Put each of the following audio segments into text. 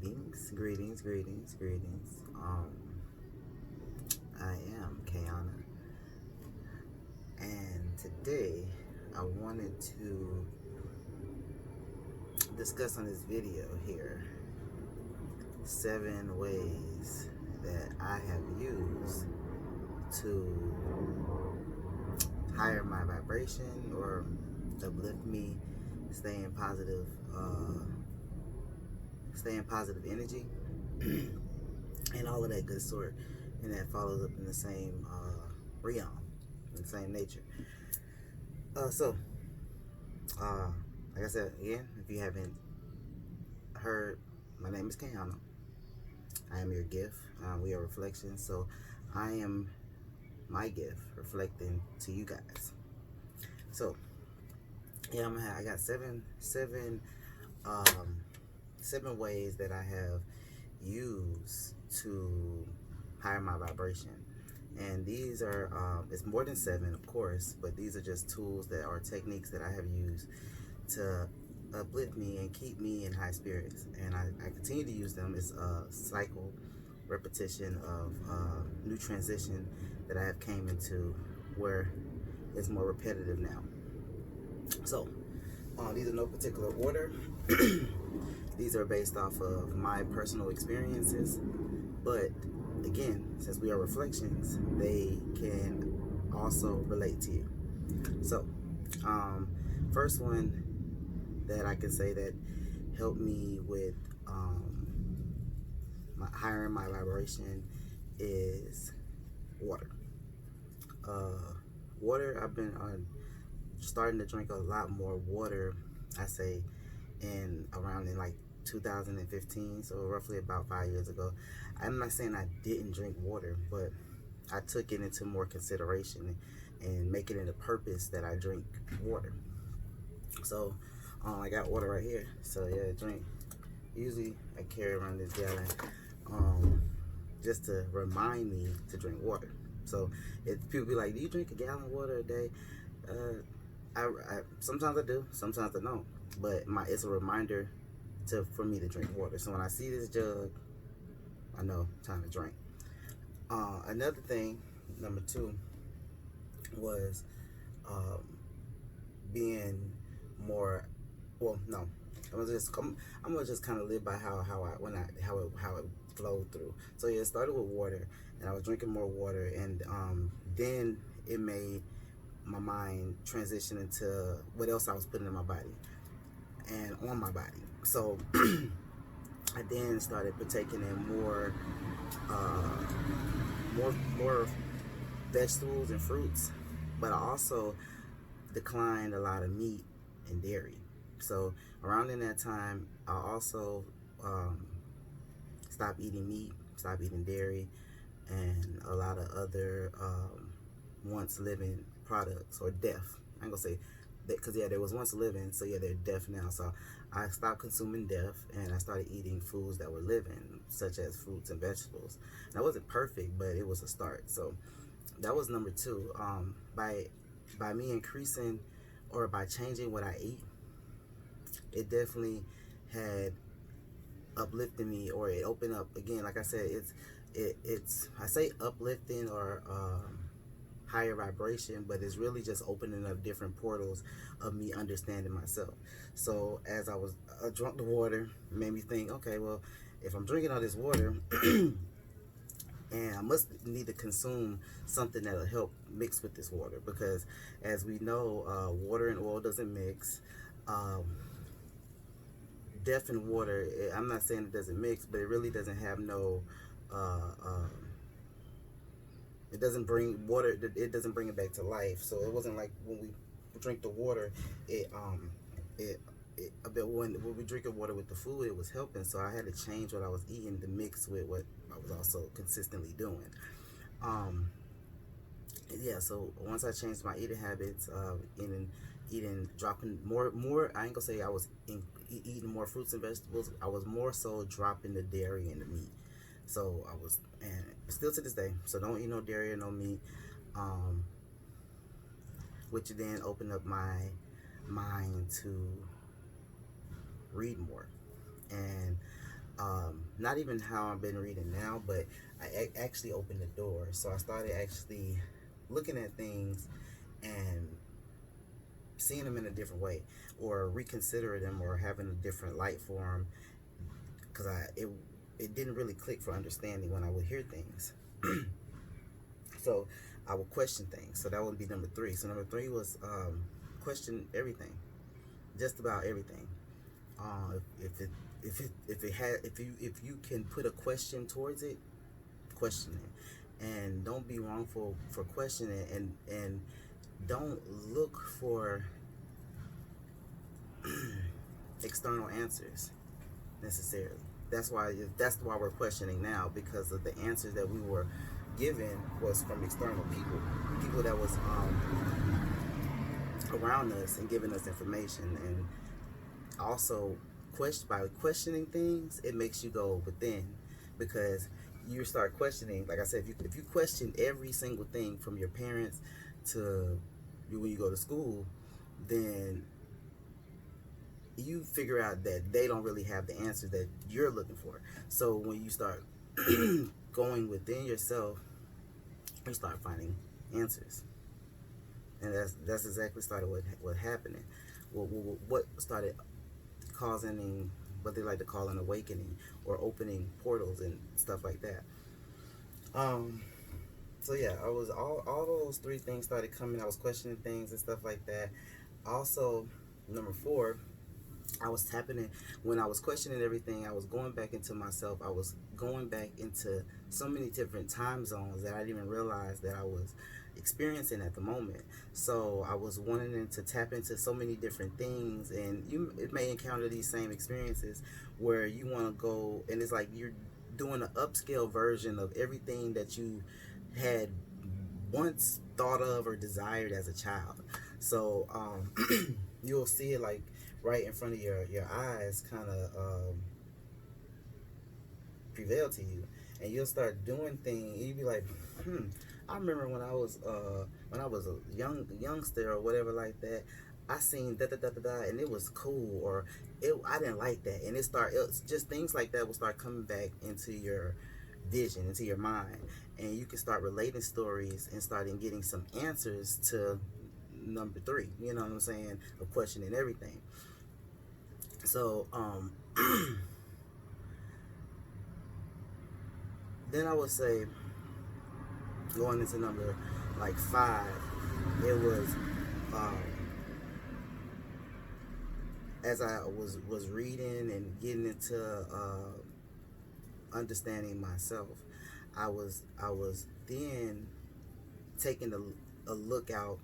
Greetings. I am Kayana, and today I wanted to discuss on this video here 7 ways that I have used to higher my vibration or uplift me, stay in positive, energy, and all of that good sort, and that follows up in the same realm, in the same nature. So, like I said again, if you haven't heard, my name is Kayana. I am your gift. We are reflections, so I am my gift reflecting to you guys. So, yeah, I got seven ways that I have used to higher my vibration. And these are, it's more than 7, of course, but these are just tools that are techniques that I have used to uplift me and keep me in high spirits. And I continue to use them. It's a cycle, repetition of new transition that I have came into where it's more repetitive now. So, these are no particular order. These are based off of my personal experiences, but again, since we are reflections, they can also relate to you. So, first one that I can say that helped me with hiring my vibration is water. Water, I've been starting to drink a lot more water, I say, in like 2015, so roughly about 5 years ago. I'm not saying I didn't drink water, but I took it into more consideration and make it into purpose that I drink water. So I got water right here, so yeah, drink. Usually I carry around this gallon just to remind me to drink water. So if people be like, do you drink a gallon of water a day? I sometimes I do, sometimes I don't, but it's a reminder for me to drink water. So when I see this jug, I know time to drink. Another thing, number 2, was being more. Well, no, I'm gonna just kind of live by how it flowed through. So yeah, it started with water, and I was drinking more water, and then it made my mind transition into what else I was putting in my body and on my body. So I then started partaking in more vegetables and fruits, but I also declined a lot of meat and dairy. So around in that time, I also stopped eating meat, stopped eating dairy, and a lot of other once living products, or deaf. I ain't gonna say that, because yeah, they was once living, so yeah, they're deaf now. So I stopped consuming deaf, and I started eating foods that were living, such as fruits and vegetables. And I wasn't perfect, but it was a start. So that was number 2. By me increasing, or by changing what I eat, it definitely had uplifted me, or it opened up again. Like I said, it's I say uplifting or higher vibration, but it's really just opening up different portals of me understanding myself. So as I was drunk the water, it made me think, okay, well, if I'm drinking all this water and I must need to consume something that'll help mix with this water, because as we know, water and oil doesn't mix. Death and water, I'm not saying it doesn't mix, but it really doesn't have no it doesn't bring water, it doesn't bring it back to life. So it wasn't like when we drink the water, when we drink the water with the food, it was helping. So I had to change what I was eating to mix with what I was also consistently doing. Yeah, so once I changed my eating habits, dropping more, I ain't gonna say I was eating more fruits and vegetables. I was more so dropping the dairy and the meat. So I was, and still to this day, so don't eat no dairy or no meat, which then opened up my mind to read more. And Not even how I've been reading now, but I actually opened the door. So I started actually looking at things and seeing them in a different way, or reconsidering them, or having a different light for them, because it didn't really click for understanding when I would hear things. So I would question things. So that would be number three. So number three was question everything, just about everything. If you can put a question towards it, question it, and don't be wrongful for questioning it, and don't look for external answers necessarily. That's why we're questioning now, because of the answers that we were given was from external people that was around us and giving us information. And also, by questioning things, it makes you go within, because you start questioning. Like I said, if you question every single thing from your parents to when you go to school, then you figure out that they don't really have the answer that you're looking for. So when you start going within yourself, you start finding answers, and that's exactly started what happening. What started causing what they like to call an awakening, or opening portals and stuff like that. So yeah, I was all those three things started coming. I was questioning things and stuff like that. Also, number four, I was tapping in. When I was questioning everything, I was going back into myself. I was going back into so many different time zones that I didn't even realize that I was experiencing at the moment. So I was wanting to tap into so many different things, and it may encounter these same experiences where you want to go, and it's like you're doing an upscale version of everything that you had once thought of or desired as a child. So you'll see it like right in front of your eyes, kind of prevail to you, and you'll start doing things. And you'll be like, I remember when I was a youngster or whatever like that. I seen da da da da da, and it was cool, or I didn't like that, and it's just things like that will start coming back into your vision, into your mind, and you can start relating stories and starting getting some answers to number three. You know what I'm saying? Of questioning everything. So then I would say, going into number like five, it was as I was reading and getting into understanding myself, I was then taking a look out.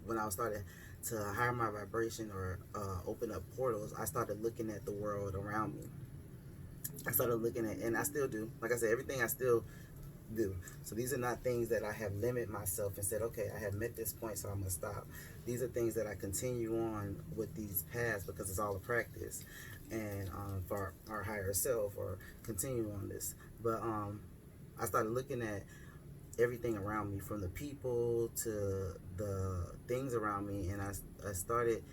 When I started to higher my vibration, or open up portals, I started looking at the world around me. I started looking at, and I still do, like I said, everything I still do. So these are not things that I have limited myself and said, okay, I have met this point, so I'm gonna stop. These are things that I continue on with these paths, because it's all a practice, and for our higher self, or continue on this. But I started looking at everything around me, from the people to the things around me, and I started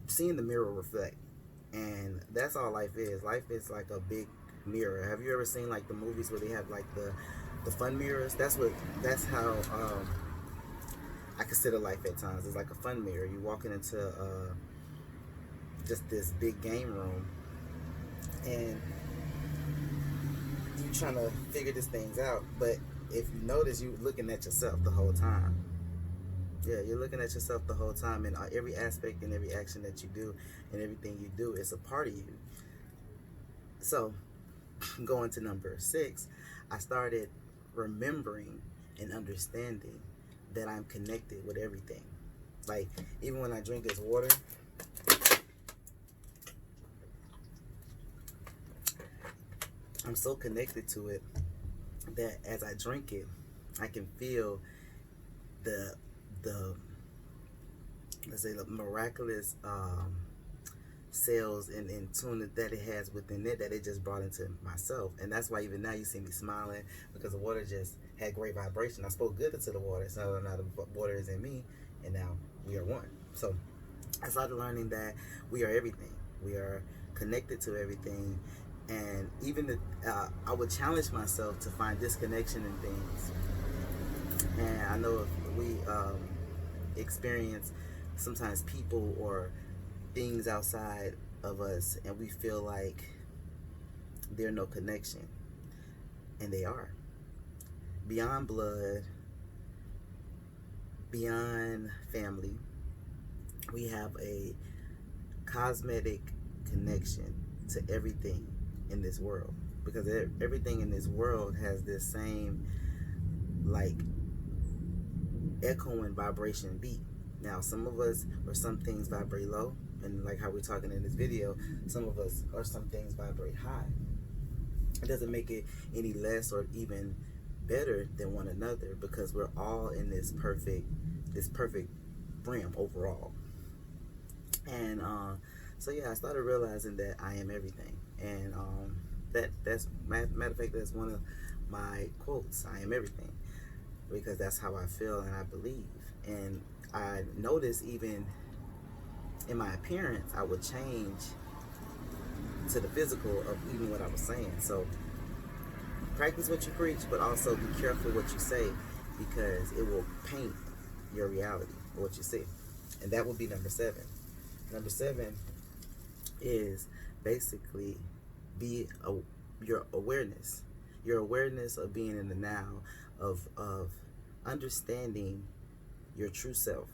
seeing the mirror reflect. And that's all life is. Life is like a big mirror. Have you ever seen like the movies where they have like the fun mirrors? That's how I consider life at times. It's like a fun mirror. You're walking into just this big game room, and you trying to figure these things out. But if you notice, you're looking at yourself the whole time. Yeah, you're looking at yourself the whole time, and every aspect and every action that you do and everything you do is a part of you. So, going to number six, I started remembering and understanding that I'm connected with everything. Like, even when I drink this water, I'm so connected to it that as I drink it, I can feel the let's say the miraculous cells and tune that it has within it, that it just brought into myself. And that's why even now you see me smiling, because the water just had great vibration. I spoke good into the water, so now the water is in me, and now we are one. So I started learning that we are everything. We are connected to everything. And even I would challenge myself to find disconnection in things. And I know if we experience sometimes people or things outside of us and we feel like there's no connection, and they are. Beyond blood, beyond family, we have a cosmetic connection to everything in this world, because everything in this world has this same like echoing vibration beat. Now some of us or some things vibrate low, and like how we're talking in this video, some of us or some things vibrate high. It doesn't make it any less or even better than one another, because we're all in this perfect realm overall. And so yeah, I started realizing that I am everything. And that's matter of fact, that's one of my quotes. I am everything, because that's how I feel and I believe. And I noticed even in my appearance, I would change to the physical of even what I was saying. So practice what you preach, but also be careful what you say, because it will paint your reality, what you see. And that will be number 7. Number 7 is basically your awareness. Your awareness of being in the now, of understanding your true self,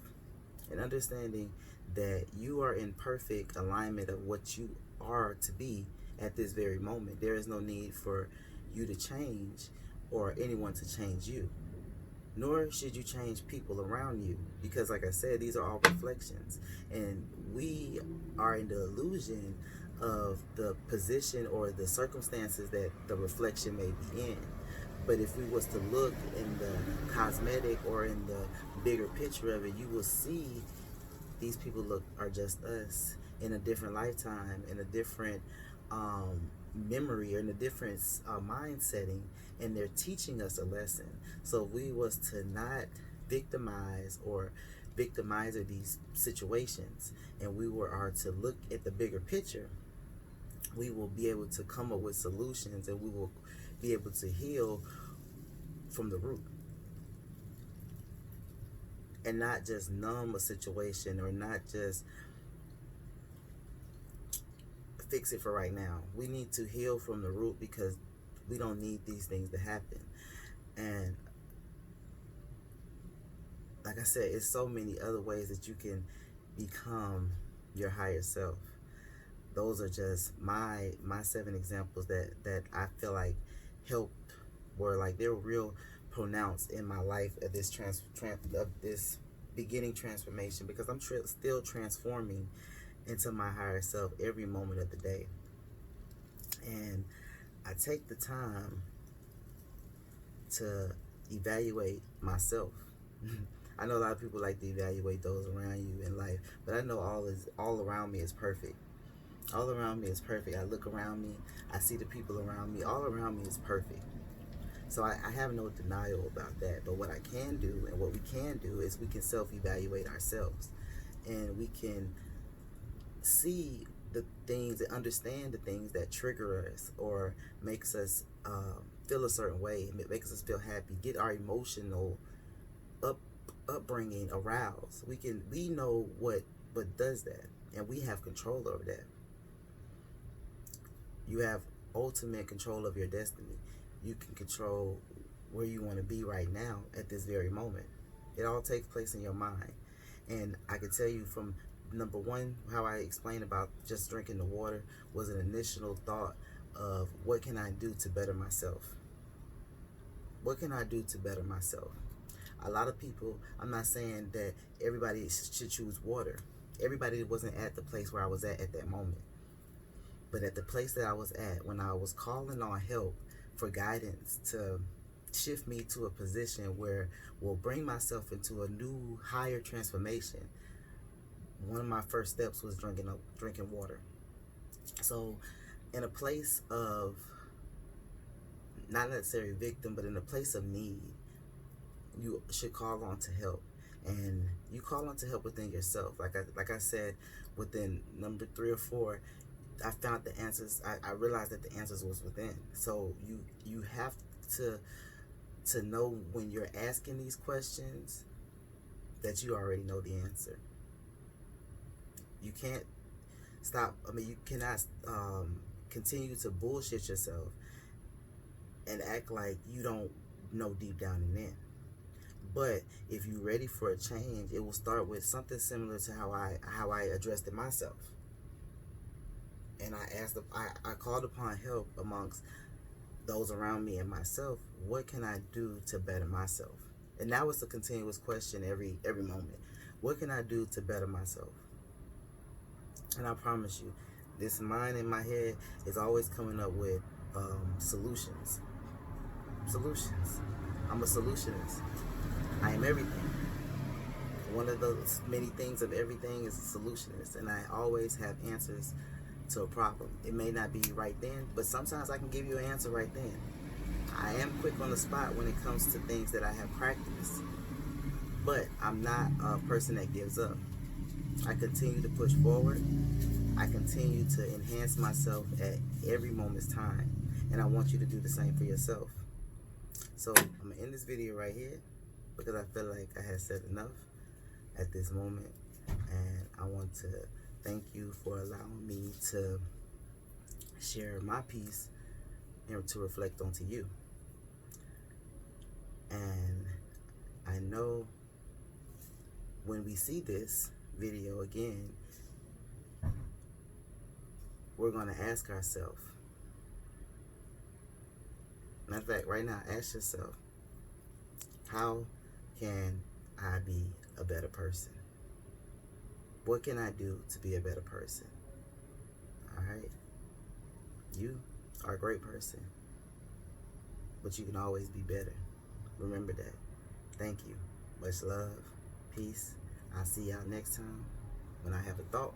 and understanding that you are in perfect alignment of what you are to be at this very moment. There is no need for you to change or anyone to change you, nor should you change people around you, because like I said, these are all reflections, and we are in the illusion of the position or the circumstances that the reflection may be in. But if we was to look in the cosmetic or in the bigger picture of it, you will see these people are just us in a different lifetime, in a different memory, or in a different mind setting, and they're teaching us a lesson. So if we was to not victimize or victimizer these situations, and we are to look at the bigger picture, we will be able to come up with solutions, and we will be able to heal from the root, and not just numb a situation, or not just fix it for right now. We need to heal from the root, because we don't need these things to happen. And like I said, it's so many other ways that you can become your higher self. Those are just my 7 examples that I feel like helped, were like they were real pronounced in my life at this of this beginning transformation, because I'm still transforming into my higher self every moment of the day. And I take the time to evaluate myself. I know a lot of people like to evaluate those around you in life, but I know all around me is perfect. All around me is perfect. I look around me, I see the people around me, all around me is perfect. So I have no denial about that. But what I can do, and what we can do, is we can self-evaluate ourselves, and we can see the things and understand the things that trigger us or makes us feel a certain way, makes us feel happy, get our emotional upbringing aroused. We know what does that, and we have control over that. You have ultimate control of your destiny. You can control where you want to be right now at this very moment. It all takes place in your mind. And I can tell you from number 1, how I explained about just drinking the water was an initial thought of what can I do to better myself? What can I do to better myself? A lot of people, I'm not saying that everybody should choose water. Everybody wasn't at the place where I was at that moment. But at the place that I was at, when I was calling on help for guidance to shift me to a position where will bring myself into a new, higher transformation, one of my first steps was drinking water. So in a place of not necessarily victim, but in a place of need, you should call on to help. And you call on to help within yourself. Like I said, within number 3 or 4, I found the answers. I realized that the answers was within. So you have to know when you're asking these questions that you already know the answer. You can't stop. I mean, you cannot continue to bullshit yourself and act like you don't know deep down and in. But if you're ready for a change, it will start with something similar to how I addressed it myself. And I called upon help amongst those around me and myself. What can I do to better myself? And now it's a continuous question every moment. What can I do to better myself? And I promise you, this mind in my head is always coming up with solutions. Solutions. I'm a solutionist. I am everything. One of those many things of everything is a solutionist, and I always have answers to a problem. It may not be right then, but sometimes I can give you an answer right then. I am quick on the spot when it comes to things that I have practiced, but I'm not a person that gives up. I continue to push forward. I continue to enhance myself at every moment's time, and I want you to do the same for yourself. So I'm gonna end this video right here because I feel like I have said enough at this moment, and I want to thank you for allowing me to share my piece and to reflect onto you. And I know when we see this video again, we're going to ask ourselves, matter of fact, right now, ask yourself, how can I be a better person? What can I do to be a better person? All right? You are a great person, but you can always be better. Remember that. Thank you. Much love. Peace. I'll see y'all next time when I have a thought.